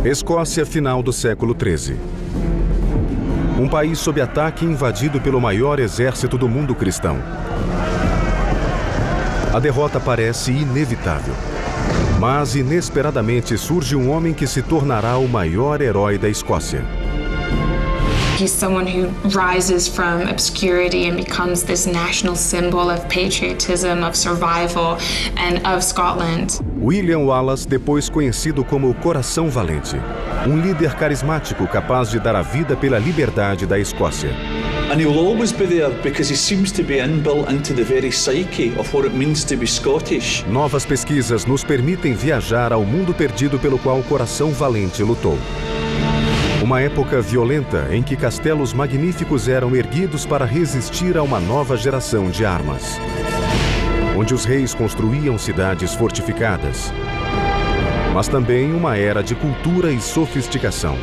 Escócia, final do século XIII. Um país sob ataque invadido pelo maior exército do mundo cristão. A derrota parece inevitável. Mas, inesperadamente, surge um homem que se tornará o maior herói da Escócia. He's someone who rises from obscurity and becomes this national symbol of patriotism, of survival, and of Scotland. William Wallace, depois conhecido como o Coração Valente. Um líder carismático capaz de dar a vida pela liberdade da Escócia. And he'll always be there because he seems to be inbuilt into the very psyche of what it means to be Scottish. Novas pesquisas nos permitem viajar ao mundo perdido pelo qual o Coração Valente lutou. Uma época violenta em que castelos magníficos eram erguidos para resistir a uma nova geração de armas. Onde os reis construíam cidades fortificadas. Mas também uma era de cultura e sofisticação.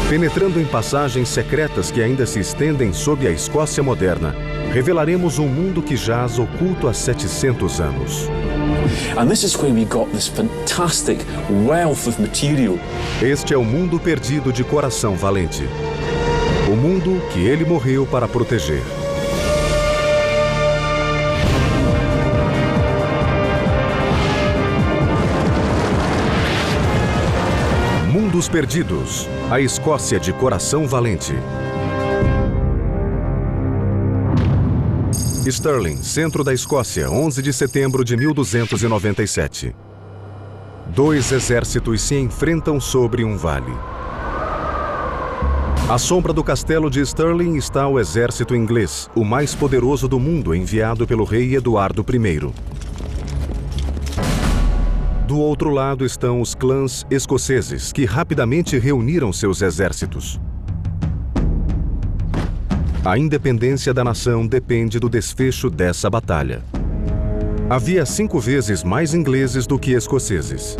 Penetrando em passagens secretas que ainda se estendem sob a Escócia moderna, revelaremos um mundo que jaz oculto há 700 anos. And this is where we got this fantastic wealth of material. Este é o mundo perdido de Coração Valente. O mundo que ele morreu para proteger. Mundos Perdidos. A Escócia de Coração Valente. Stirling, centro da Escócia, 11 de setembro de 1297. Dois exércitos se enfrentam sobre um vale. À sombra do castelo de Stirling está o exército inglês, o mais poderoso do mundo, enviado pelo rei Eduardo I. Do outro lado estão os clãs escoceses, que rapidamente reuniram seus exércitos. A independência da nação depende do desfecho dessa batalha. Havia 5 vezes mais ingleses do que escoceses.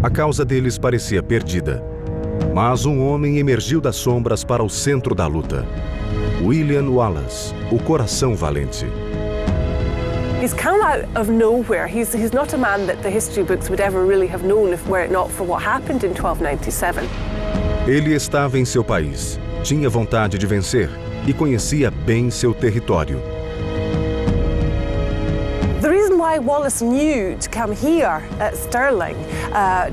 A causa deles parecia perdida, mas um homem emergiu das sombras para o centro da luta. William Wallace, o Coração Valente. He's come out of nowhere. He's not a man that the history books would ever really have known if were it not for what happened in 1297. Ele estava em seu país, tinha vontade de vencer e conhecia bem seu território. The reason why Wallace knew to come here at Stirling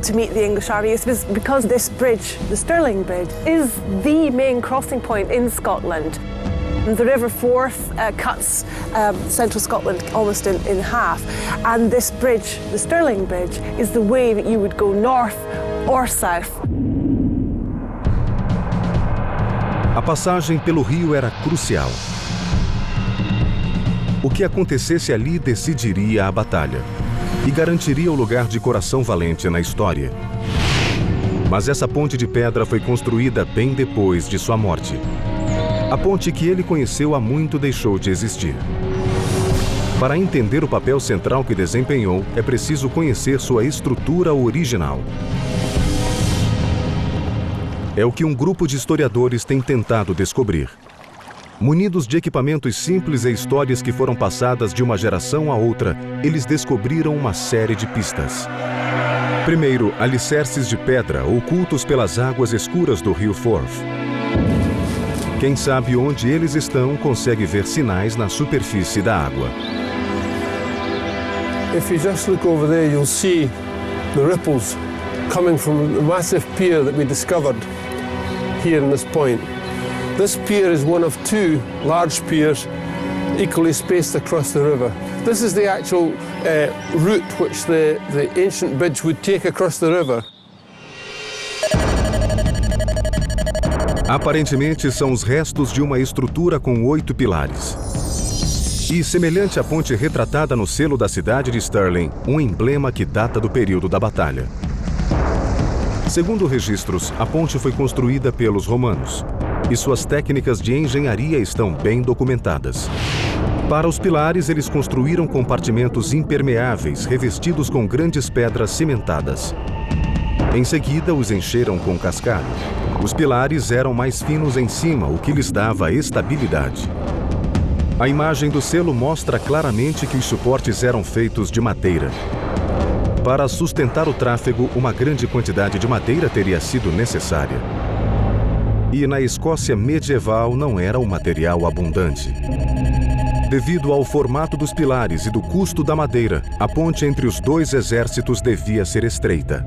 to meet the English army is because this bridge, the Stirling Bridge, is the main crossing point in Scotland. The River Forth cuts central Scotland almost in half, and this bridge, the Stirling Bridge, is the way that you would go north or south. A passagem pelo rio era crucial. O que acontecesse ali decidiria a batalha e garantiria o lugar de Coração Valente na história. Mas essa ponte de pedra foi construída bem depois de sua morte. A ponte que ele conheceu há muito deixou de existir. Para entender o papel central que desempenhou, é preciso conhecer sua estrutura original. É o que um grupo de historiadores tem tentado descobrir. Munidos de equipamentos simples e histórias que foram passadas de uma geração a outra, eles descobriram uma série de pistas. Primeiro, alicerces de pedra ocultos pelas águas escuras do rio Forth. Quem sabe onde eles estão consegue ver sinais na superfície da água. If you just look over there, you'll see the ripples coming from the massive pier that we discovered here in this point. This pier is one of 2 large piers equally spaced across the river. This is the actual route which the ancient bridge would take across the river. Aparentemente são os restos de uma estrutura com 8 pilares. E, semelhante à ponte retratada no selo da cidade de Stirling, um emblema que data do período da batalha. Segundo registros, a ponte foi construída pelos romanos, e suas técnicas de engenharia estão bem documentadas. Para os pilares, eles construíram compartimentos impermeáveis revestidos com grandes pedras cimentadas. Em seguida, os encheram com cascalho. Os pilares eram mais finos em cima, o que lhes dava estabilidade. A imagem do selo mostra claramente que os suportes eram feitos de madeira. Para sustentar o tráfego, uma grande quantidade de madeira teria sido necessária. E na Escócia medieval não era um material abundante. Devido ao formato dos pilares e do custo da madeira, a ponte entre os dois exércitos devia ser estreita.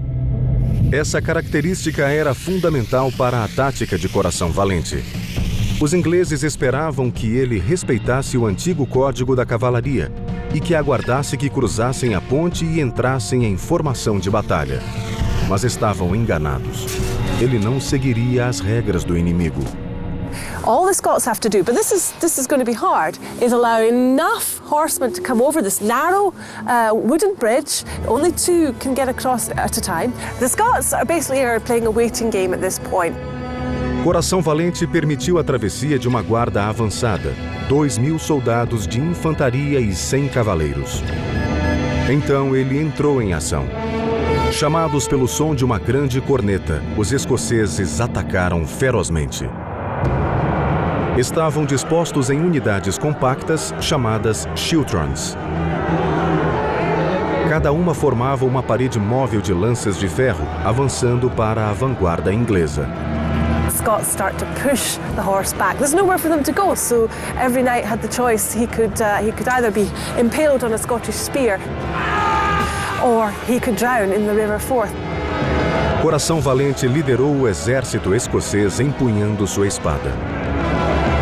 Essa característica era fundamental para a tática de Coração Valente. Os ingleses esperavam que ele respeitasse o antigo código da cavalaria e que aguardasse que cruzassem a ponte e entrassem em formação de batalha. Mas estavam enganados. Ele não seguiria as regras do inimigo. All the Scots have to do, but this is going to be hard, is allow enough horsemen to come over this narrow wooden bridge. Only two can get across at a time. The Scots are basically playing a waiting game at this point. Coração Valente permitiu a travessia de uma guarda avançada, 2.000 soldados de infantaria e 100 cavaleiros. Então ele entrou em ação. Chamados pelo som de uma grande corneta, os escoceses atacaram ferozmente. Estavam dispostos em unidades compactas chamadas schiltrons. Cada uma formava uma parede móvel de lanças de ferro, avançando para a vanguarda inglesa. Scots start to push the horse back. There's nowhere for them to go, so every knight had the choice. He could either be impaled on a Scottish spear, or he could drown in the River Forth. Coração Valente liderou o exército escocês empunhando sua espada.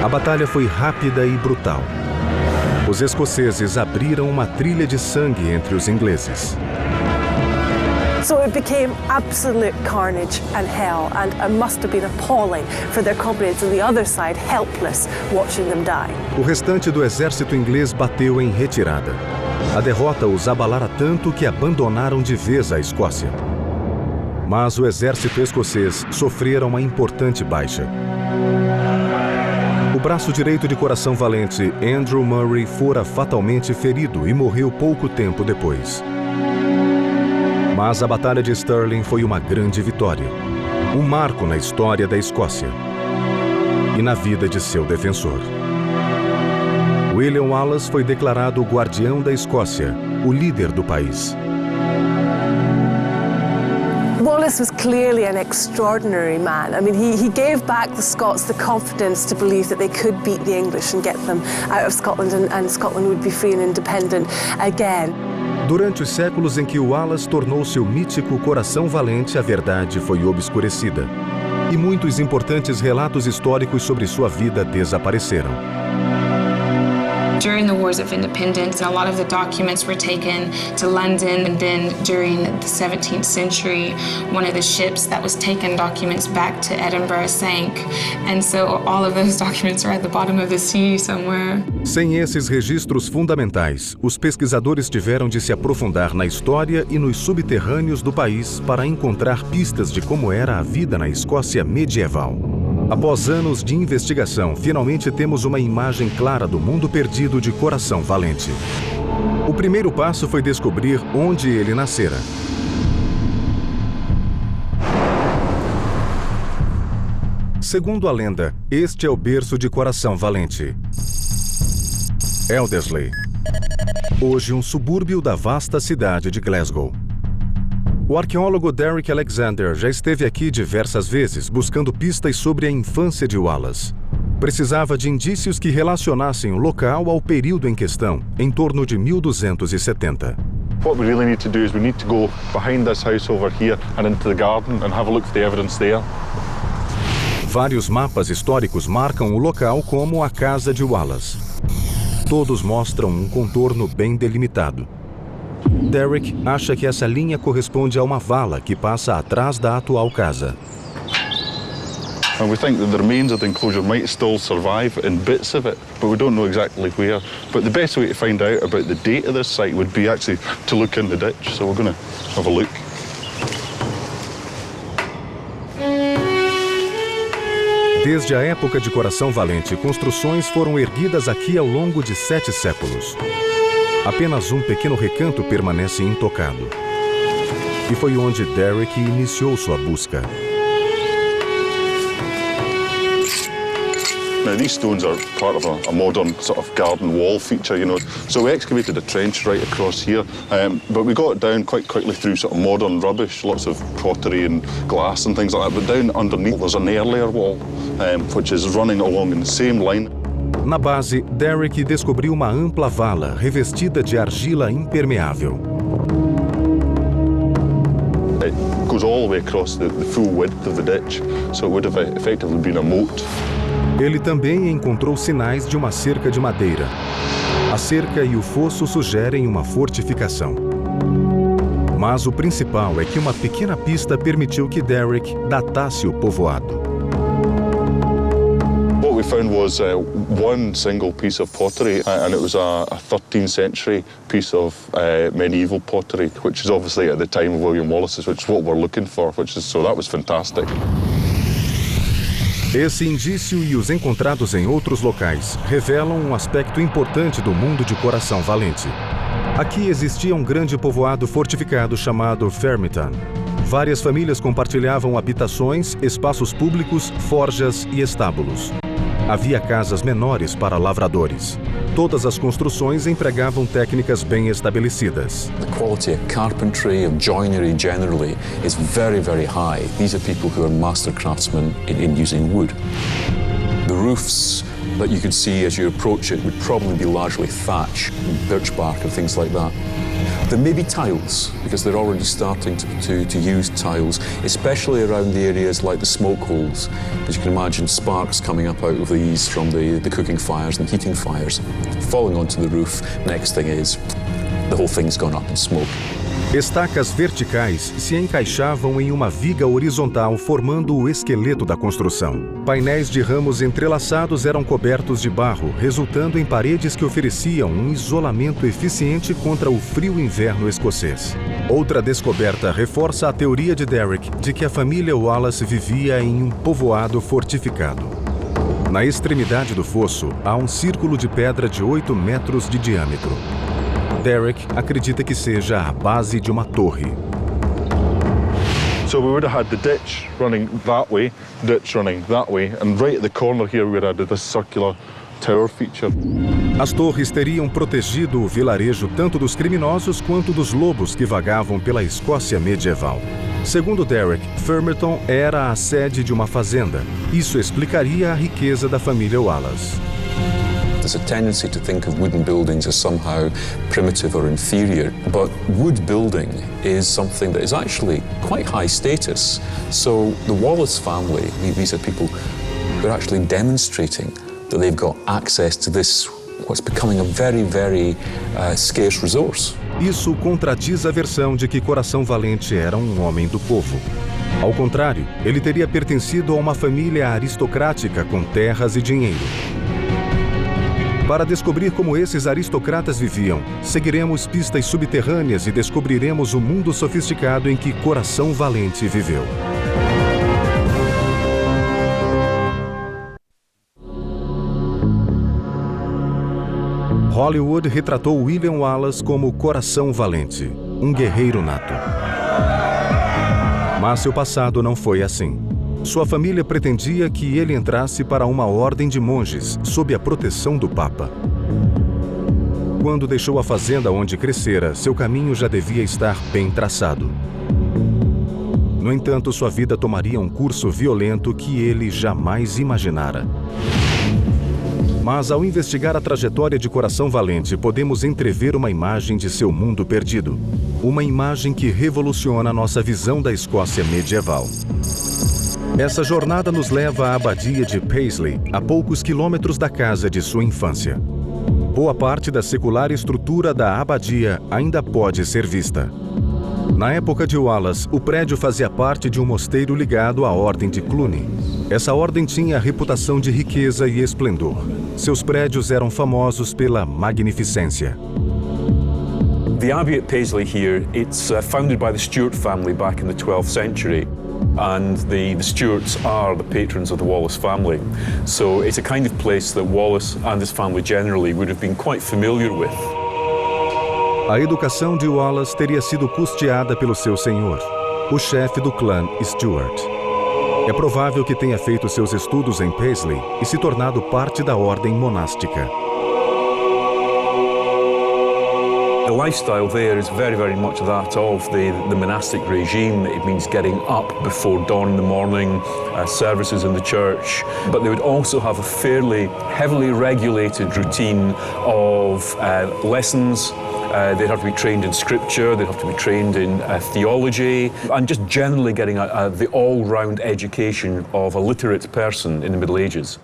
A batalha foi rápida e brutal. Os escoceses abriram uma trilha de sangue entre os ingleses. So it became absolute carnage and hell, and it must have been appalling for their comrades on the other side, helpless, watching them die. O restante do exército inglês bateu em retirada. A derrota os abalara tanto que abandonaram de vez a Escócia. Mas o exército escocês sofrera uma importante baixa. O braço direito de Coração Valente, Andrew Murray, fora fatalmente ferido e morreu pouco tempo depois. Mas a Batalha de Stirling foi uma grande vitória, um marco na história da Escócia e na vida de seu defensor. William Wallace foi declarado o guardião da Escócia, o líder do país. Wallace was clearly an extraordinary man. I mean, he gave back the Scots the confidence to believe that they could beat the English and get them out of Scotland, and Scotland would be free and independent again. Durante os séculos em que Wallace tornou-se o mítico Coração Valente, a verdade foi obscurecida. E muitos importantes relatos históricos sobre sua vida desapareceram. During the Wars of Independence, a lot of the documents were taken to London, and then during the 17th century, one of the ships that was taking documents back to Edinburgh sank, and so all of those documents are at the bottom of the sea somewhere. Sem esses registros fundamentais, os pesquisadores tiveram de se aprofundar na história e nos subterrâneos do país para encontrar pistas de como era a vida na Escócia medieval. Após anos de investigação, finalmente temos uma imagem clara do mundo perdido de Coração Valente. O primeiro passo foi descobrir onde ele nascera. Segundo a lenda, este é o berço de Coração Valente. Elderslie, hoje um subúrbio da vasta cidade de Glasgow. O arqueólogo Derek Alexander já esteve aqui diversas vezes buscando pistas sobre a infância de Wallace. Precisava de indícios que relacionassem o local ao período em questão, em torno de 1270. What we really need to do is we need to go behind this house over here and into the garden and have a look for the evidence there. Vários mapas históricos marcam o local como a casa de Wallace. Todos mostram um contorno bem delimitado. Derek acha que essa linha corresponde a uma vala que passa atrás da atual casa. And we think that the remains of the enclosure might still survive in bits of it, but we don't know exactly where. But the best way to find out about the date of this site would be actually to look in the ditch. So we're going to have a look. Desde a época de Coração Valente, construções foram erguidas aqui ao longo de 7 séculos. Apenas um pequeno recanto permanece intocado. E foi onde Derek iniciou sua busca. Now these stones are part of a modern sort of garden wall feature, you know. So we excavated a trench right across here, but we got it down quite quickly through sort of modern rubbish, lots of pottery and glass and things like that. But down underneath there's an earlier wall, which is running along in the same line. Na base, Derek descobriu uma ampla vala revestida de argila impermeável. It goes all the way across the full width of the ditch, so it would have effectively been a moat. Ele também encontrou sinais de uma cerca de madeira. A cerca e o fosso sugerem uma fortificação. Mas o principal é que uma pequena pista permitiu que Derek datasse o povoado. What we found was one single piece of pottery, and it was a 13th century piece of medieval pottery, which is obviously at the time of William Wallace's, which is what we're looking for, so that was fantastic. Esse indício e os encontrados em outros locais revelam um aspecto importante do mundo de Coração Valente. Aqui existia um grande povoado fortificado chamado Fermiton. Várias famílias compartilhavam habitações, espaços públicos, forjas e estábulos. Havia casas menores para lavradores. Todas as construções empregavam técnicas bem estabelecidas. The quality of carpentry, of joinery generally, is very, very high. These are people who are master craftsmen in using wood. The roofs that you could see as you approach it would probably be largely thatch, birch bark and things like that. There may be tiles, because they're already starting to use tiles, especially around the areas like the smoke holes. As you can imagine, sparks coming up out of these from the cooking fires and heating fires, falling onto the roof. Next thing is, the whole thing's gone up in smoke. Estacas verticais se encaixavam em uma viga horizontal formando o esqueleto da construção. Painéis de ramos entrelaçados eram cobertos de barro, resultando em paredes que ofereciam um isolamento eficiente contra o frio inverno escocês. Outra descoberta reforça a teoria de Derek de que a família Wallace vivia em um povoado fortificado. Na extremidade do fosso, há um círculo de pedra de 8 metros de diâmetro. Derek acredita que seja a base de uma torre. So we would have had the ditch running that way, and right at the corner here we would have had this circular tower feature. As torres teriam protegido o vilarejo tanto dos criminosos quanto dos lobos que vagavam pela Escócia medieval. Segundo Derek, Fermerton era a sede de uma fazenda. Isso explicaria a riqueza da família Wallace. There's a tendency to think of wooden buildings as somehow primitive or inferior, but wood building is something that is actually quite high status. So the Wallace family, these are people who are actually demonstrating that they've got access to this, what's becoming a very, very scarce resource. Isso contradiz a versão de que Coração Valente era um homem do povo. Ao contrário, ele teria pertencido a uma família aristocrática com terras e dinheiro. Para descobrir como esses aristocratas viviam, seguiremos pistas subterrâneas e descobriremos o mundo sofisticado em que Coração Valente viveu. Hollywood retratou William Wallace como Coração Valente, um guerreiro nato. Mas seu passado não foi assim. Sua família pretendia que ele entrasse para uma ordem de monges, sob a proteção do Papa. Quando deixou a fazenda onde crescera, seu caminho já devia estar bem traçado. No entanto, sua vida tomaria um curso violento que ele jamais imaginara. Mas ao investigar a trajetória de Coração Valente, podemos entrever uma imagem de seu mundo perdido. Uma imagem que revoluciona nossa visão da Escócia medieval. Essa jornada nos leva à abadia de Paisley, a poucos quilômetros da casa de sua infância. Boa parte da secular estrutura da abadia ainda pode ser vista. Na época de Wallace, o prédio fazia parte de um mosteiro ligado à Ordem de Cluny. Essa ordem tinha a reputação de riqueza e esplendor. Seus prédios eram famosos pela magnificência. The abbey at Paisley here, it's founded by the Stuart family back in the 12th century. And the Stuarts are the patrons of the Wallace family. So it's a kind of place that Wallace and his family generally would have been quite familiar with. A educação de Wallace teria sido custeada pelo seu senhor, o chefe do clã Stuart. É provável que tenha feito seus estudos em Paisley e se tornado parte da ordem monástica. The lifestyle there is very, very much that of the monastic regime. It means getting up before dawn in the morning, services in the church. But they would also have a fairly heavily regulated routine of lessons. They'd have to be trained in scripture, they'd have to be trained in theology, and just generally getting the all-round education of a literate person in the Middle Ages.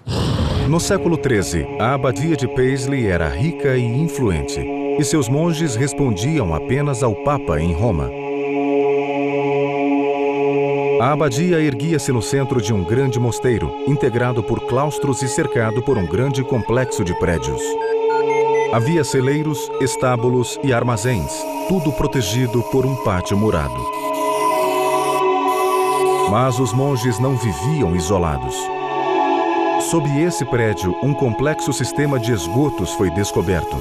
No século XIII, a abadia de Paisley era rica e influente, e seus monges respondiam apenas ao Papa em Roma. A abadia erguia-se no centro de um grande mosteiro, integrado por claustros e cercado por um grande complexo de prédios. Havia celeiros, estábulos e armazéns, tudo protegido por um pátio murado. Mas os monges não viviam isolados. Sob esse prédio, um complexo sistema de esgotos foi descoberto.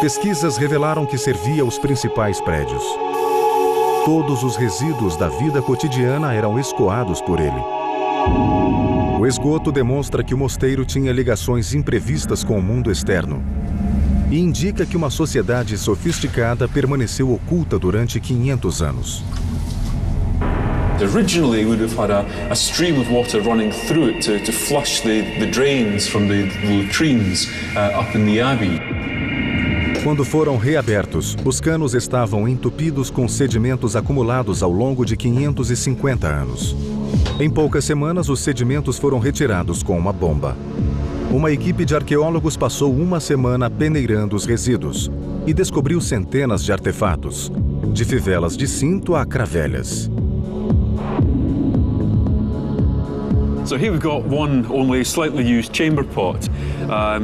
Pesquisas revelaram que servia aos principais prédios. Todos os resíduos da vida cotidiana eram escoados por ele. O esgoto demonstra que o mosteiro tinha ligações imprevistas com o mundo externo e indica que uma sociedade sofisticada permaneceu oculta durante 500 anos. Originally, we would have had a stream of water running through it to flush the drains from the latrines up in the abbey. Quando foram reabertos, os canos estavam entupidos com sedimentos acumulados ao longo de 550 anos. Em poucas semanas, os sedimentos foram retirados com uma bomba. Uma equipe de arqueólogos passou uma semana peneirando os resíduos e descobriu centenas de artefatos, de fivelas de cinto a cravelhas. So here we've got one only slightly used chamber pot.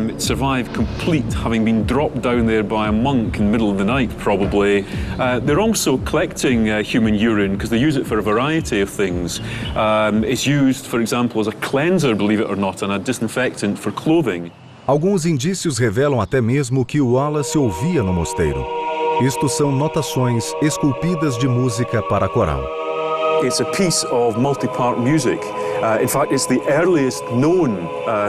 It survived complete, having been dropped down there by a monk in the middle of the night, probably. They're also collecting human urine because they use it for a variety of things. It's used, for example, as a cleanser, believe it or not, and a disinfectant for clothing. Alguns indícios revelam até mesmo que o Wallace ouvia no mosteiro. Isto são notações esculpidas de música para coral. It's a piece of multi-part music. In fact, it's the earliest known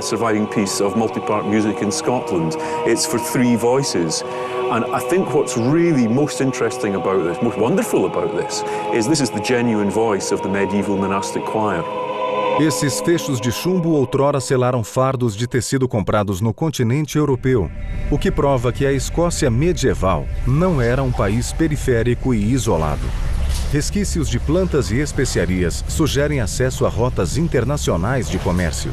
surviving piece of multi-part music in Scotland. It's for 3 voices. And I think what's really most interesting about this, most wonderful about this is the genuine voice of the medieval monastic choir. Esses fechos de chumbo outrora selaram fardos de tecido comprados no continente europeu, o que prova que a Escócia medieval não era um país periférico e isolado. Resquícios de plantas e especiarias sugerem acesso a rotas internacionais de comércio.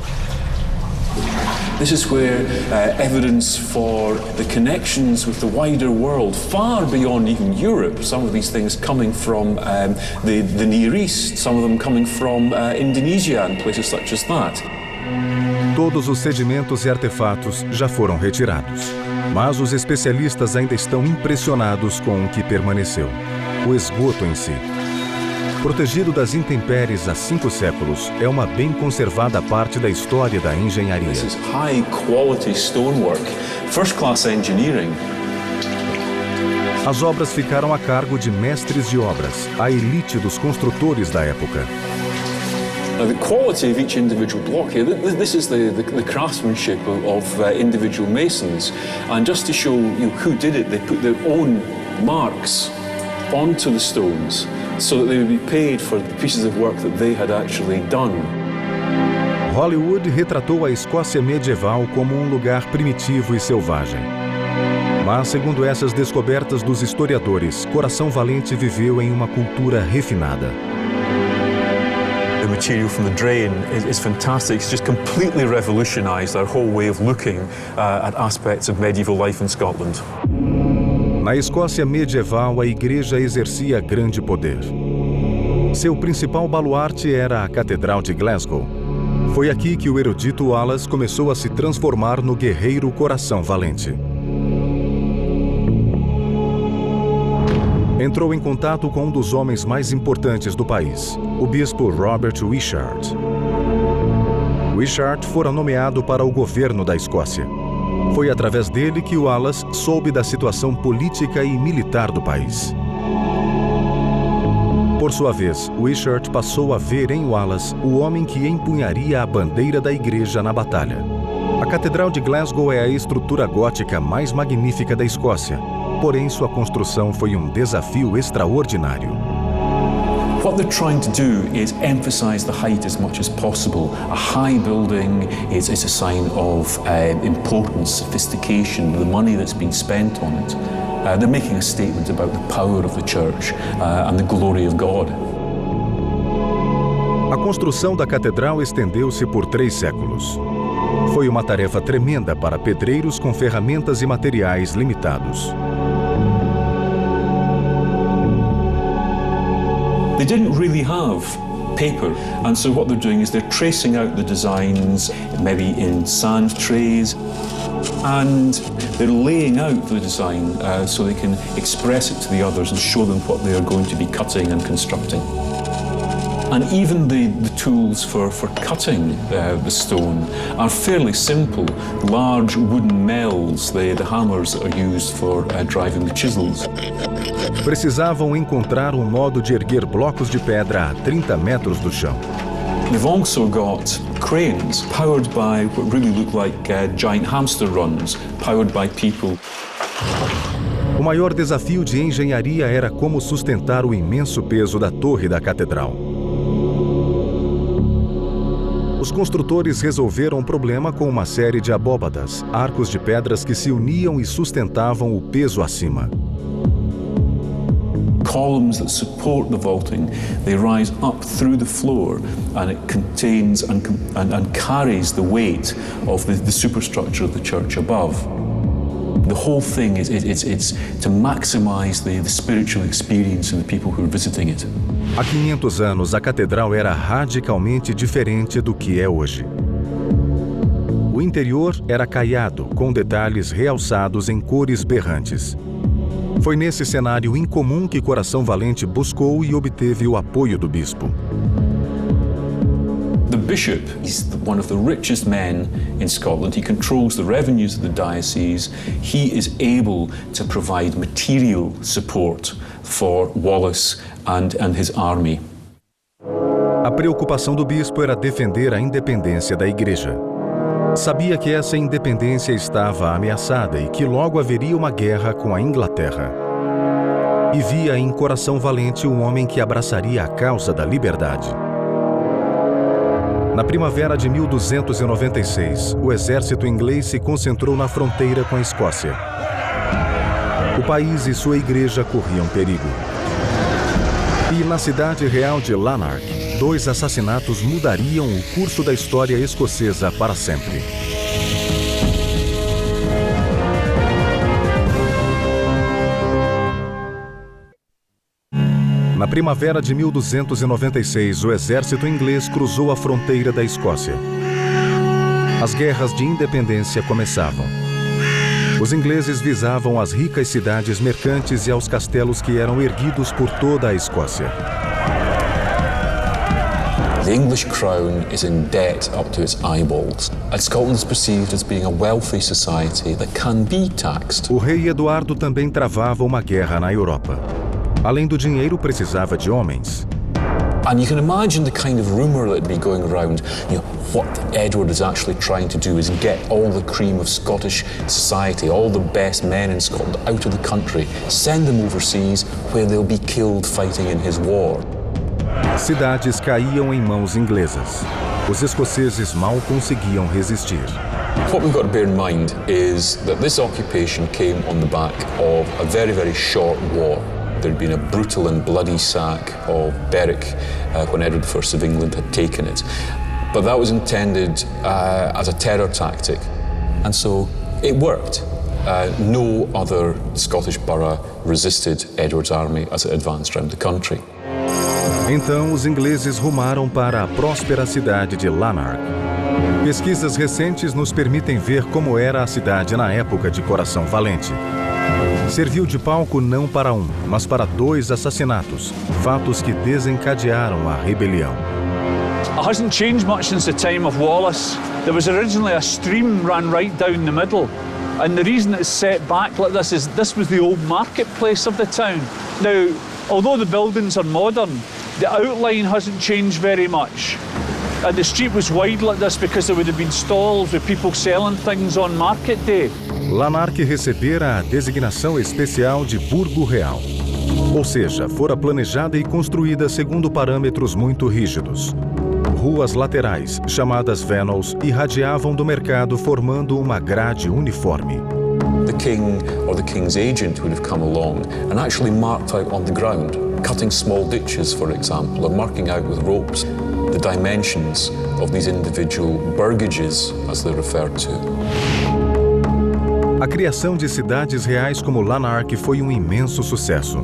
This is where evidence for the connections with the wider world, far beyond even Europe, some of these things coming from the Near East, some of them coming from Indonesia and places such as that. Todos os sedimentos e artefatos já foram retirados, mas os especialistas ainda estão impressionados com o que permaneceu. O esgoto em si. Protegido das intempéries há 5 séculos, é uma bem conservada parte da história da engenharia. This is high quality stonework, first class engineering. As obras ficaram a cargo de mestres de obras, a elite dos construtores da época. Now, the quality of each individual block here, this is the craftsmanship of individual masons. And just to show you who did it, they put their own marks onto the stones so that they would be paid for the pieces of work that they had actually done. Hollywood retratou a Escócia medieval como um lugar primitivo e selvagem. Mas, segundo essas descobertas dos historiadores, Coração Valente viveu em uma cultura refinada. The material from the drain is fantastic. It's just completely revolutionized our whole way of looking at aspects of medieval life in Scotland. Na Escócia medieval, a igreja exercia grande poder. Seu principal baluarte era a Catedral de Glasgow. Foi aqui que o erudito Wallace começou a se transformar no guerreiro Coração Valente. Entrou em contato com um dos homens mais importantes do país, o bispo Robert Wishart. Wishart fora nomeado para o governo da Escócia. Foi através dele que Wallace soube da situação política e militar do país. Por Por sua vez, Wishart passou a ver em Wallace o homem que empunharia a bandeira da igreja na batalha. A Catedral de Glasgow é a estrutura gótica mais magnífica da Escócia, porém sua construção foi um desafio extraordinário. What they're trying to do is emphasize the height as much as possible. A high building is a sign of importance, sophistication, the money that's been spent on it. They're making a statement about the power of the church and the glory of God. A construção da catedral estendeu-se por 3 séculos. Foi uma tarefa tremenda para pedreiros com ferramentas e materiais limitados. They didn't really have paper, and so what they're doing is they're tracing out the designs, maybe in sand trays, and they're laying out the design so they can express it to the others and show them what they are going to be cutting and constructing. And even the tools for cutting the stone are fairly simple. Large wooden mells, the hammers that are used for driving the chisels. Precisavam encontrar um modo de erguer blocos de pedra a 30 metros do chão. They've also got cranes powered by what really look like giant hamster runs, powered by people. O maior desafio de engenharia era como sustentar o imenso peso da torre da catedral. Os construtores resolveram o problema com uma série de abóbadas, arcos de pedras que se uniam e sustentavam o peso acima. Columns that support the vaulting, they rise up through the floor, and it contains and carries the weight of the superstructure of the church above. The whole thing is it's to maximize the spiritual experience of the people who are visiting it. Há 500 anos, a catedral era radicalmente diferente do que é hoje. O interior era caiado, com detalhes realçados em cores berrantes. Foi nesse cenário incomum que Coração Valente buscou e obteve o apoio do bispo. The bishop is one of the richest men in Scotland. He controls the revenues of the diocese. He is able to provide material support for Wallace and his army. A preocupação do bispo era defender a independência da igreja. Sabia que essa independência estava ameaçada e que logo haveria uma guerra com a Inglaterra. E via em Coração Valente um homem que abraçaria a causa da liberdade. Na primavera de 1296, o exército inglês se concentrou na fronteira com a Escócia. O país e sua igreja corriam perigo. E na cidade real de Lanark, 2 assassinatos mudariam o curso da história escocesa para sempre. Na primavera de 1296, o exército inglês cruzou a fronteira da Escócia. As guerras de independência começavam. Os ingleses visavam as ricas cidades mercantes e aos castelos que eram erguidos por toda a Escócia. The English crown is in debt up to its eyeballs, and Scotland is perceived as being a wealthy society that can be taxed. O rei Eduardo também travava uma guerra na Europa. Além do dinheiro, precisava de homens. And you can imagine the kind of rumour that'd be going around. What Edward is actually trying to do is get all the cream of Scottish society, all the best men in Scotland out of the country, send them overseas where they'll be killed fighting in his war. Cidades caíam em mãos inglesas. Os escoceses mal conseguiam resistir. What we've got to bear in mind is that this occupation came on the back of a very, very short war. There had been a brutal and bloody sack of Berwick when Edward I of England had taken it. But that was intended as a terror tactic, and so it worked. No other Scottish borough resisted Edward's army as it advanced around the country. Então, os ingleses rumaram para a próspera cidade de Lanark. Pesquisas recentes nos permitem ver como era a cidade na época de Coração Valente. Serviu de palco não para um, mas para 2 assassinatos, fatos que desencadearam a rebelião. It hasn't changed much since the time of Wallace. There was originally a stream ran right down the middle, and the reason it's set back like this is this was the old marketplace of the town. Now, although the buildings are modern, The outline hasn't changed very much. And the street was wide like this because there would have been stalls with people selling things on market day. Lanark recebera a designação especial de Burgo Real. Ou seja, fora planejada e construída segundo parâmetros muito rígidos. Ruas laterais, chamadas venals, irradiavam do mercado formando uma grade uniforme. The king or the king's agent would have come along and actually marked out on the ground, cutting small ditches, for example, or marking out with ropes the dimensions of these individual burgages, as they're referred to. A criação de cidades reais como Lanark foi um imenso sucesso.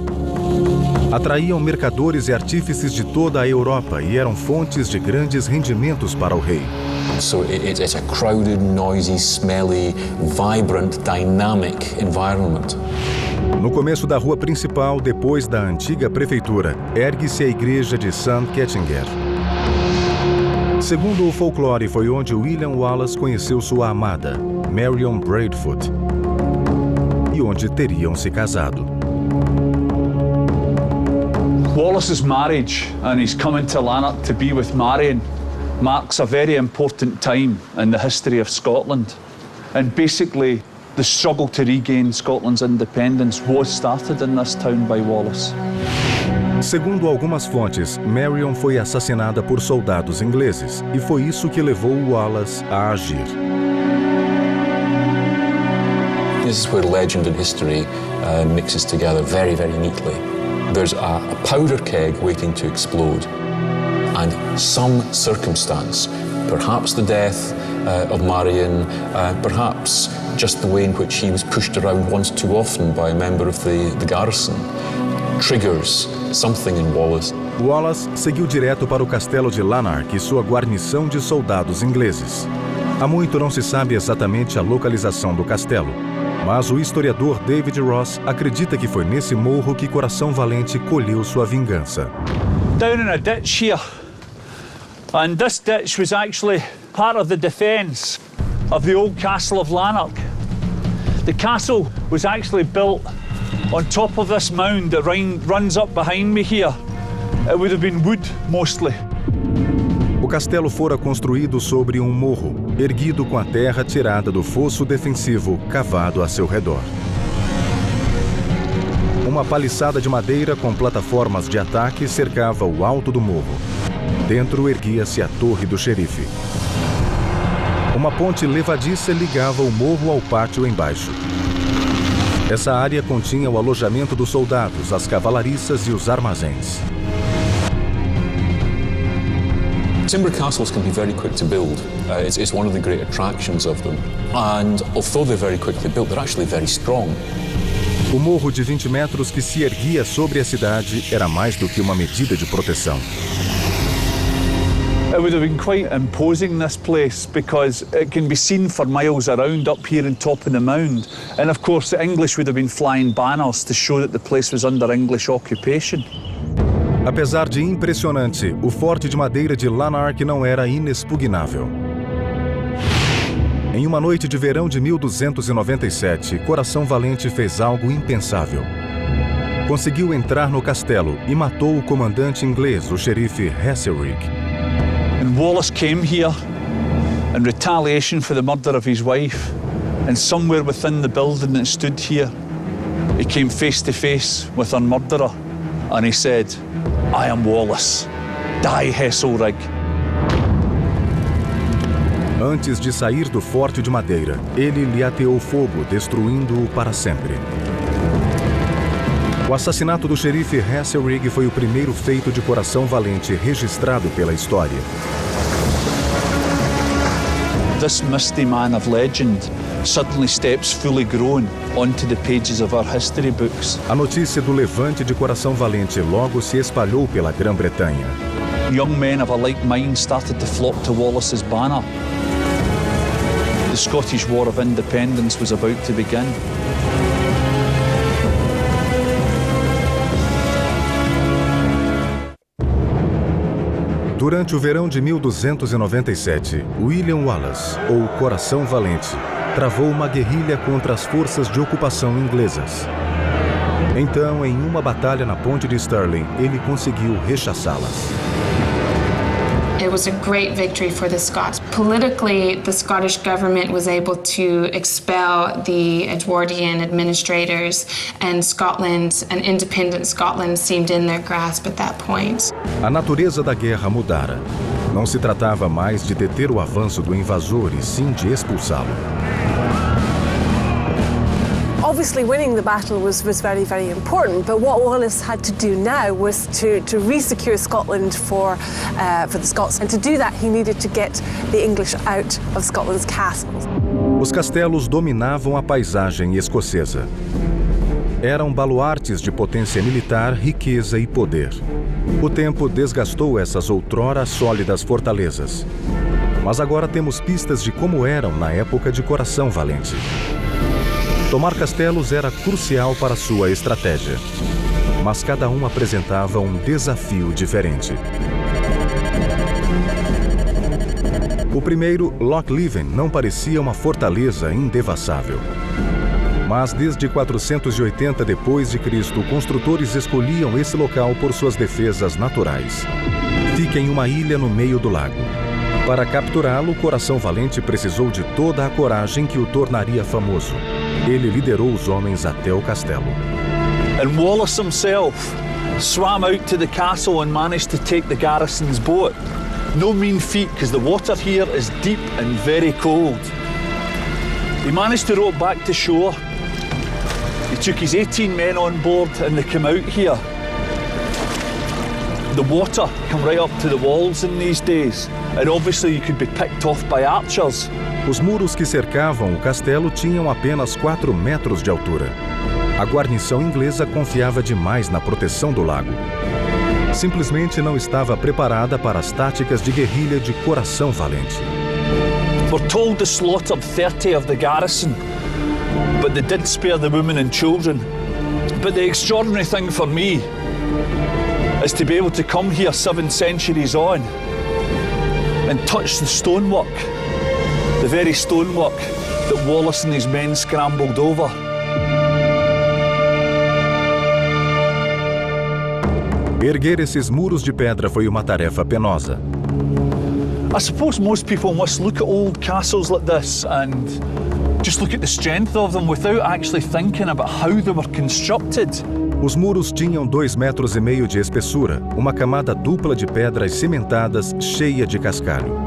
Atraíam mercadores e artífices de toda a Europa e eram fontes de grandes rendimentos para o rei. So it's a crowded, noisy, smelly, vibrant, dynamic environment. No começo da rua principal, depois da antiga prefeitura, ergue-se a igreja de St. Kettinger. Segundo o folclore, foi onde William Wallace conheceu sua amada, Marion Braidfoot, e onde teriam se casado. Wallace's marriage and his coming to Lanark to be with Marion marks a very important time in the history of Scotland. And basically, the struggle to regain Scotland's independence was started in this town by Wallace. Segundo algumas fontes, Marion foi assassinada por soldados ingleses e foi isso que levou Wallace a agir. This is where legend and history mixes together very, very neatly. There's a powder keg waiting to explode, and some circumstance, perhaps the death of Marion, perhaps just the way in which he was pushed around once too often by a member of the garrison, triggers something in Wallace. Wallace seguiu direto para o castelo de Lanark e sua guarnição de soldados ingleses. Há muito não se sabe exatamente a localização do castelo, mas o historiador David Ross acredita que foi nesse morro que Coração Valente colheu sua vingança. Down in a ditch here, and this ditch was actually part of the defence of the old castle of Lanark. The castle was actually built on top of this mound that runs up behind me here. It would have been wood mostly. O castelo fora construído sobre um morro, erguido com a terra tirada do fosso defensivo cavado a seu redor. Uma paliçada de madeira com plataformas de ataque cercava o alto do morro. Dentro erguia-se a torre do xerife. Uma ponte levadiça ligava o morro ao pátio embaixo. Essa área continha o alojamento dos soldados, as cavalariças e os armazéns. Timber castles can be very quick to build. It's one of the great attractions of them. And although they're very quickly built, they're actually very strong. O morro de 20 metros que se erguia sobre a cidade era mais do que uma medida de proteção. It would have been quite imposing, this place, because it can be seen for miles around up here on top of the mound. And of course the English would have been flying banners to show that the place was under English occupation. Apesar de impressionante, o forte de madeira de Lanark não era inexpugnável. Em uma noite de verão de 1297, Coração Valente fez algo impensável. Conseguiu entrar no castelo e matou o comandante inglês, o xerife Heselrigg. And Wallace came here in retaliation for the murder of his wife, and somewhere within the building that stood here, he came face to face with her murderer, and he said, "I am Wallace. Die, Heselrigg." Antes de sair do forte de madeira, ele lhe ateou fogo, destruindo-o para sempre. O assassinato do xerife Heselrigg foi o primeiro feito de Coração Valente registrado pela história. This misty man of legend suddenly steps fully grown onto the pages of our history books. A notícia do levante de Coração Valente logo se espalhou pela Grã-Bretanha. Young men of a like mind started to flock to Wallace's banner. The Scottish War of Independence was about to begin. Durante o verão de 1297, William Wallace, ou Coração Valente, travou uma guerrilha contra as forças de ocupação inglesas. Então, em uma batalha na ponte de Stirling, ele conseguiu rechaçá-las. It was a great victory for the Scots. Politically, the Scottish government was able to expel the Edwardian administrators, and Scotland, an independent Scotland, seemed in their grasp at that point. A natureza da guerra mudara. Não se tratava mais de deter o avanço do invasor, e sim de expulsá-lo. Obviously, winning the battle was very, very important, but what Wallace had to do now was to re-secure Scotland for the Scots, and to do that he needed to get the English out of Scotland's castles. Os castelos dominavam a paisagem escocesa. Eram baluartes de potência militar, riqueza e poder. O tempo desgastou essas outrora sólidas fortalezas. Mas agora temos pistas de como eram na época de Coração Valente. Tomar castelos era crucial para sua estratégia, mas cada um apresentava um desafio diferente. O primeiro, Loch Leven, não parecia uma fortaleza indevassável. Mas desde 480 d.C., construtores escolhiam esse local por suas defesas naturais. Fica em uma ilha no meio do lago. Para capturá-lo, Coração Valente precisou de toda a coragem que o tornaria famoso. Ele liderou os homens até o castelo. And Wallace himself swam out to the castle and managed to take the garrison's boat. No mean feat, because the water here is deep and very cold. He managed to row back to shore. He took his 18 men on board and they came out here. The water come right up to the walls in these days, and obviously you could be picked off by archers. Os muros que cercavam o castelo tinham apenas 4 metros de altura. A guarnição inglesa confiava demais na proteção do lago. Simplesmente não estava preparada para as táticas de guerrilha de Coração Valente. We're told they slaughtered 30 of the garrison, but they did spare the women and children. But the extraordinary thing for me is to be able to come here 7 centuries on and touch the stonework, the very stonework that Wallace and his men scrambled over. Erguer esses muros de pedra foi uma tarefa penosa. I suppose most people must look at old castles like this and just look at the strength of them without actually thinking about how they were constructed. Os muros tinham 2,5 metros de espessura, uma camada dupla de pedras cimentadas cheia de cascalho.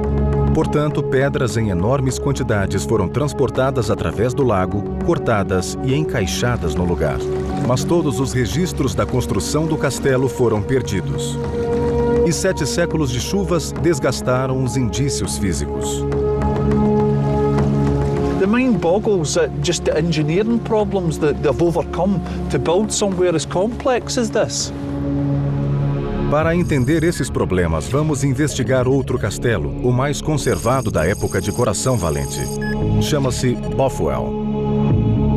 Portanto, pedras em enormes quantidades foram transportadas através do lago, cortadas e encaixadas no lugar. Mas todos os registros da construção do castelo foram perdidos. E 7 séculos de chuvas desgastaram os indícios físicos. The mind boggles at just the engineering problems that they've overcome to build somewhere as complex as this. Para entender esses problemas, vamos investigar outro castelo, o mais conservado da época de Coração Valente. Chama-se Bothwell.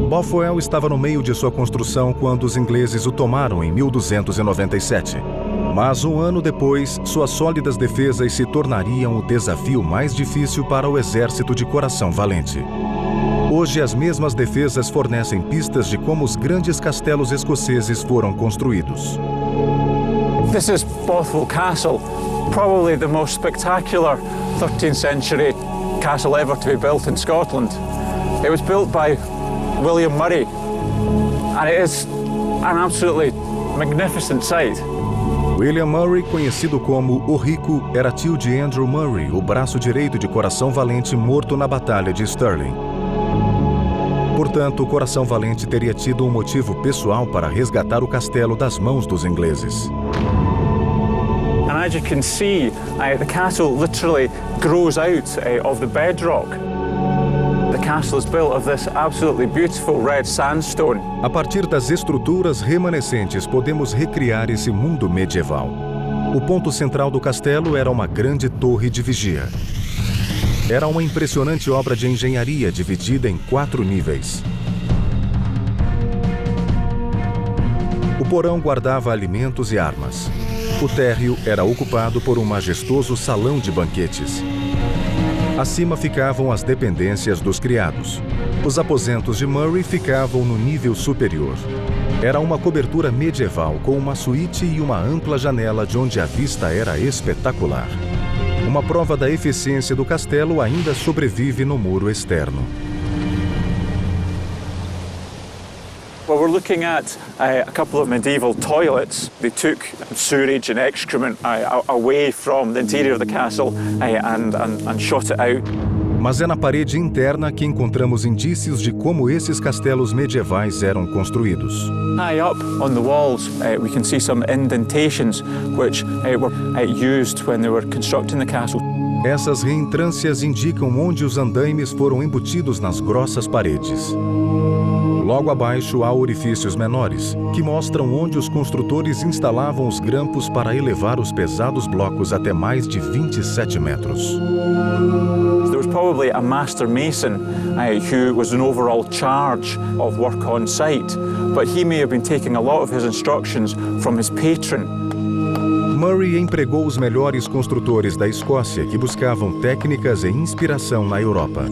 Bothwell estava no meio de sua construção quando os ingleses o tomaram em 1297. Mas um ano depois, suas sólidas defesas se tornariam o desafio mais difícil para o exército de Coração Valente. Hoje, as mesmas defesas fornecem pistas de como os grandes castelos escoceses foram construídos. This is Bothwell Castle, probably the most spectacular 13th century castle ever to be built in Scotland. It was built by William Murray, and it is an absolutely magnificent sight. William Murray, conhecido como o Rico, era tio de Andrew Murray, o braço direito de Coração Valente morto na Batalha de Stirling. Portanto, Coração Valente teria tido um motivo pessoal para resgatar o castelo das mãos dos ingleses. And as you can see, the castle literally grows out of the bedrock. The castle is built of this absolutely beautiful red sandstone. A partir das estruturas remanescentes, podemos recriar esse mundo medieval. O ponto central do castelo era uma grande torre de vigia. Era uma impressionante obra de engenharia dividida em 4 níveis. O porão guardava alimentos e armas. O térreo era ocupado por um majestoso salão de banquetes. Acima ficavam as dependências dos criados. Os aposentos de Murray ficavam no nível superior. Era uma cobertura medieval com uma suíte e uma ampla janela de onde a vista era espetacular. Uma prova da eficiência do castelo ainda sobrevive no muro externo. Well, we're looking at a couple of medieval toilets. They took sewage and excrement away from the interior of the castle and shot it out. Mas é na parede interna que encontramos indícios de como esses castelos medievais eram construídos. High up on the walls, we can see some indentations which were used when they were constructing the castle. Essas reentrâncias indicam onde os andaimes foram embutidos nas grossas paredes. Logo abaixo há orifícios menores, que mostram onde os construtores instalavam os grampos para elevar os pesados blocos até mais de 27 metros. There was probably a master mason who was in overall charge of work on site, but he may have been taking a lot of his instructions from his patron. Murray empregou os melhores construtores da Escócia que buscavam técnicas e inspiração na Europa.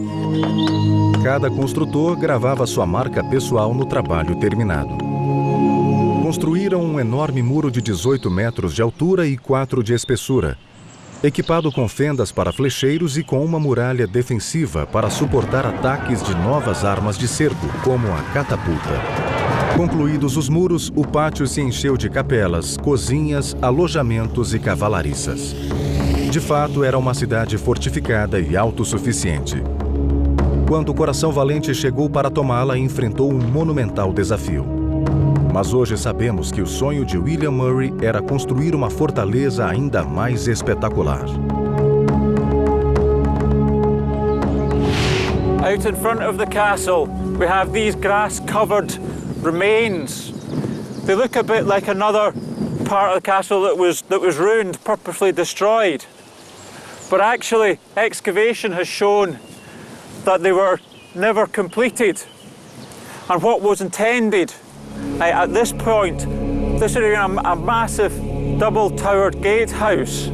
Cada construtor gravava sua marca pessoal no trabalho terminado. Construíram um enorme muro de 18 metros de altura e 4 de espessura, equipado com fendas para flecheiros e com uma muralha defensiva para suportar ataques de novas armas de cerco, como a catapulta. Concluídos os muros, o pátio se encheu de capelas, cozinhas, alojamentos e cavalariças. De fato, era uma cidade fortificada e autossuficiente. Quando o Coração Valente chegou para tomá-la, enfrentou um monumental desafio. Mas hoje sabemos que o sonho de William Murray era construir uma fortaleza ainda mais espetacular. Out in front of the castle, we have these grass-covered remains. They look a bit like another part of the castle that was ruined, purposely destroyed. But actually, excavation has shown that they were never completed. And what was intended at this point, this is a massive double-towered gatehouse.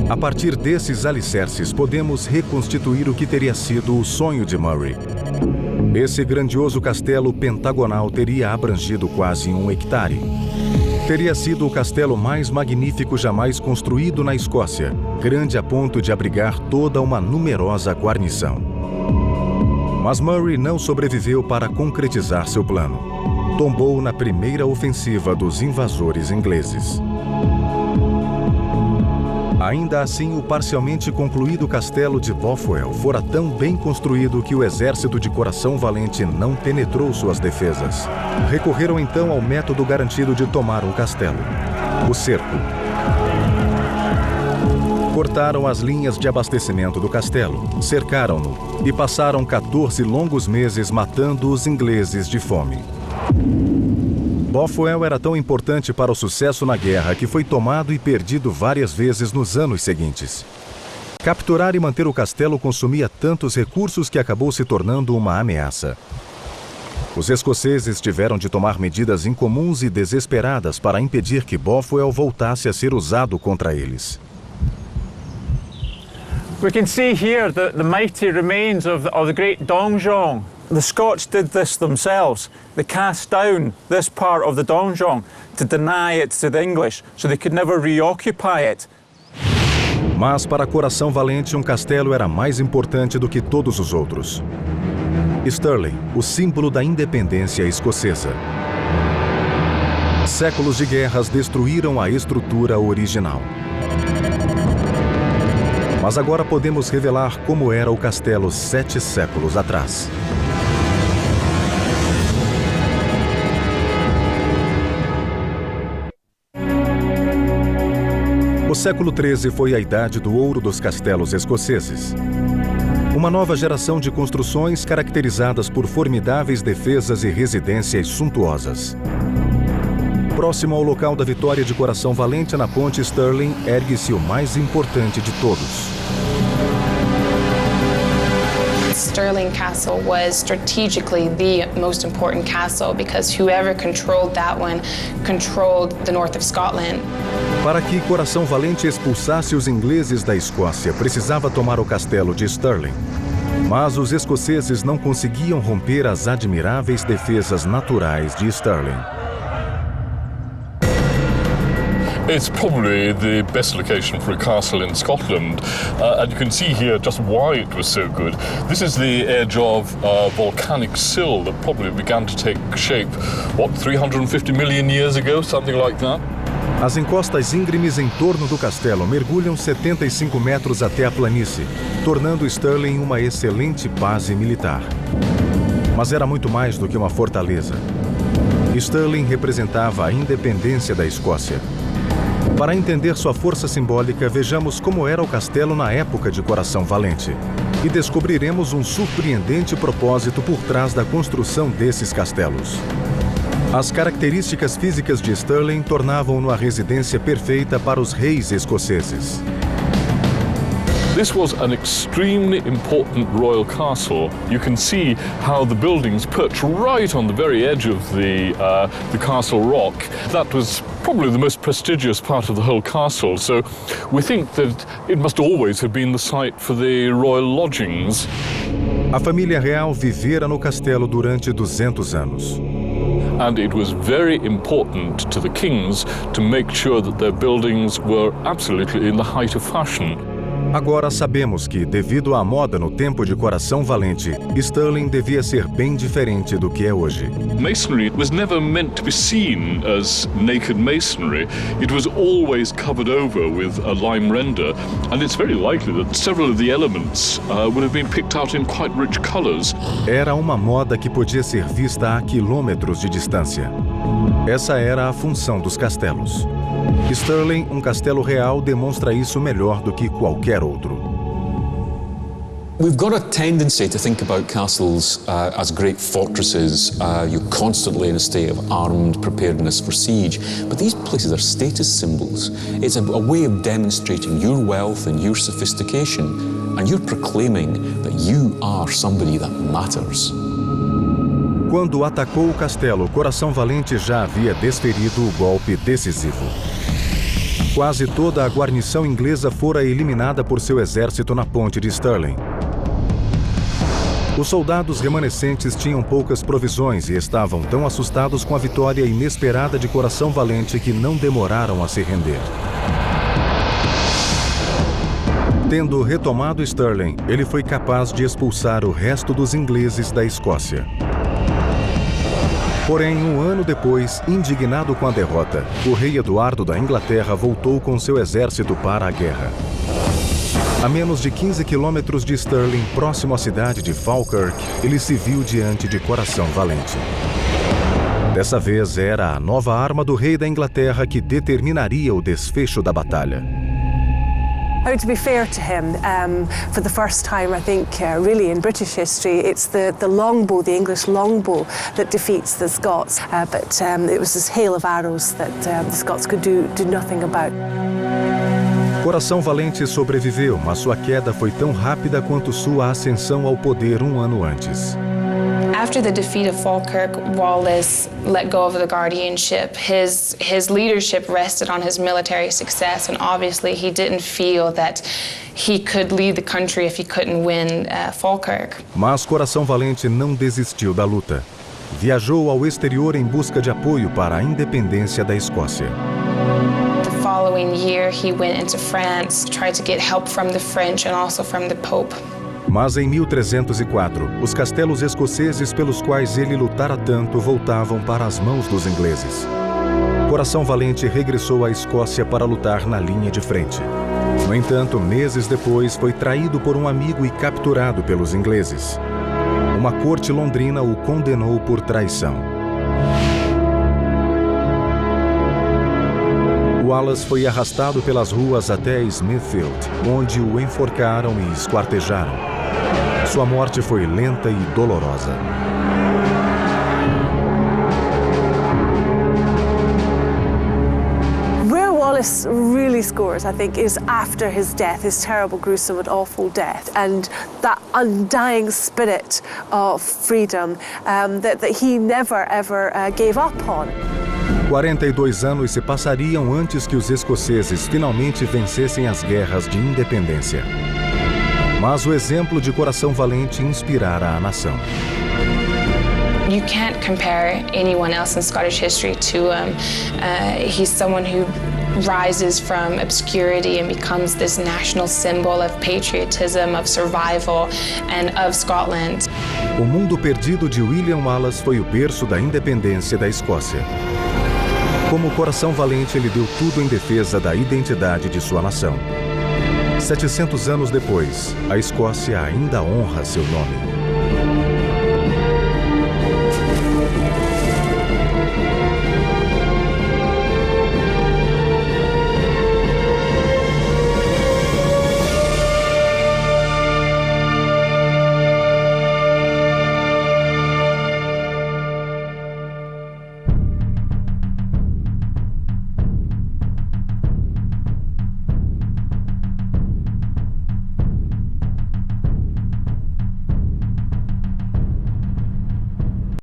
A partir desses alicerces, podemos reconstituir o que teria sido o sonho de Murray. Esse grandioso castelo pentagonal teria abrangido quase 1 hectare. Teria sido o castelo mais magnífico jamais construído na Escócia, grande a ponto de abrigar toda uma numerosa guarnição. Mas Murray não sobreviveu para concretizar seu plano. Tombou na primeira ofensiva dos invasores ingleses. Ainda assim, o parcialmente concluído castelo de Bothwell fora tão bem construído que o exército de Coração Valente não penetrou suas defesas. Recorreram então ao método garantido de tomar o castelo: o cerco. Cortaram as linhas de abastecimento do castelo, cercaram-no e passaram 14 longos meses matando os ingleses de fome. Bothwell era tão importante para o sucesso na guerra que foi tomado e perdido várias vezes nos anos seguintes. Capturar e manter o castelo consumia tantos recursos que acabou se tornando uma ameaça. Os escoceses tiveram de tomar medidas incomuns e desesperadas para impedir que Bothwell voltasse a ser usado contra eles. We can see here the mighty remains of the great donjon. The Scots did this themselves. They cast down this part of the donjon to deny it to the English, so they could never reoccupy it. Mas para Coração Valente, um castelo era mais importante do que todos os outros. Stirling, o símbolo da independência escocesa. Séculos de guerras destruíram a estrutura original. Mas agora podemos revelar como era o castelo 7 séculos atrás. O século XIII foi a idade do ouro dos castelos escoceses. Uma nova geração de construções caracterizadas por formidáveis defesas e residências suntuosas. Próximo ao local da vitória de Coração Valente na ponte Stirling, ergue-se o mais importante de todos. Stirling Castle was strategically the most important castle because whoever controlled that one controlled the north of Scotland. Para que Coração Valente expulsasse os ingleses da Escócia, precisava tomar o castelo de Stirling. Mas os escoceses não conseguiam romper as admiráveis defesas naturais de Stirling. It's probably the best location for a castle in Scotland, and you can see here just why it was so good. This is the edge of a volcanic sill that probably began to take shape, 350 million years ago, something like that. As encostas íngremes em torno do castelo mergulham 75 metros até a planície, tornando Stirling uma excelente base militar. Mas era muito mais do que uma fortaleza. Stirling representava a independência da Escócia. Para entender sua força simbólica, vejamos como era o castelo na época de Coração Valente. E descobriremos um surpreendente propósito por trás da construção desses castelos. As características físicas de Stirling tornavam-no a residência perfeita para os reis escoceses. This was an extremely important royal castle. You can see how the buildings perch right on the very edge of the castle rock. That was probably the most prestigious part of the whole castle, so we think that it must always have been the site for the royal lodgings. A família real vivera no castelo durante 200 anos. And it was very important to the kings to make sure that their buildings were absolutely in the height of fashion. Agora sabemos que, devido à moda no tempo de Coração Valente, Stirling devia ser bem diferente do que é hoje. Masonry was never meant to be seen as naked masonry. It was always covered over with a lime render, and it's very likely that several of the elements would have been picked out in quite rich colors. Era uma moda que podia ser vista a quilômetros de distância. Essa era a função dos castelos. Stirling, um castelo real, demonstra isso melhor do que qualquer outro. We've got a tendency to think about castles as great fortresses. You're constantly in a state of armed preparedness for siege. But these places are status symbols. It's a way of demonstrating your wealth and your sophistication. And you're proclaiming that you are somebody that matters. Quando atacou o castelo, Coração Valente já havia desferido o golpe decisivo. Quase toda a guarnição inglesa fora eliminada por seu exército na ponte de Stirling. Os soldados remanescentes tinham poucas provisões e estavam tão assustados com a vitória inesperada de Coração Valente que não demoraram a se render. Tendo retomado Stirling, ele foi capaz de expulsar o resto dos ingleses da Escócia. Porém, um ano depois, indignado com a derrota, o rei Eduardo da Inglaterra voltou com seu exército para a guerra. A menos de 15 quilômetros de Stirling, próximo à cidade de Falkirk, ele se viu diante de Coração Valente. Dessa vez, era a nova arma do rei da Inglaterra que determinaria o desfecho da batalha. I mean, to be fair to him, for the first time, I think, really in British history, it's the longbow, the English longbow, that defeats the Scots. But it was this hail of arrows that the Scots could do nothing about. Coração Valente sobreviveu, mas sua queda foi tão rápida quanto sua ascensão ao poder um ano antes. After the defeat of Falkirk, Wallace let go of the guardianship. His leadership rested on his military success, and obviously he didn't feel that he could lead the country if he couldn't win Falkirk. Mas Coração Valente não desistiu da luta. Viajou ao exterior em busca de apoio para a independência da Escócia. The following year, he went into France, tried to get help from the French and also from the Pope. Mas em 1304, os castelos escoceses pelos quais ele lutara tanto voltavam para as mãos dos ingleses. Coração Valente regressou à Escócia para lutar na linha de frente. No entanto, meses depois, foi traído por um amigo e capturado pelos ingleses. Uma corte londrina o condenou por traição. Wallace foi arrastado pelas ruas até Smithfield, onde o enforcaram e esquartejaram. Sua morte foi lenta e dolorosa. Where Wallace really scores, I think, is after his death, his terrible, gruesome and awful death, and that undying spirit of freedom that he never, ever gave up on. 42 anos se passariam antes que os escoceses finalmente vencessem as guerras de independência. Mas o exemplo de coração valente inspirara a nação. You can't compare anyone else in Scottish history to him. He's someone who rises from obscurity and becomes this national symbol of patriotism, of survival, and of Scotland. O Mundo Perdido de William Wallace foi o berço da independência da Escócia. Como coração valente, ele deu tudo em defesa da identidade de sua nação. 700 anos depois, a Escócia ainda honra seu nome.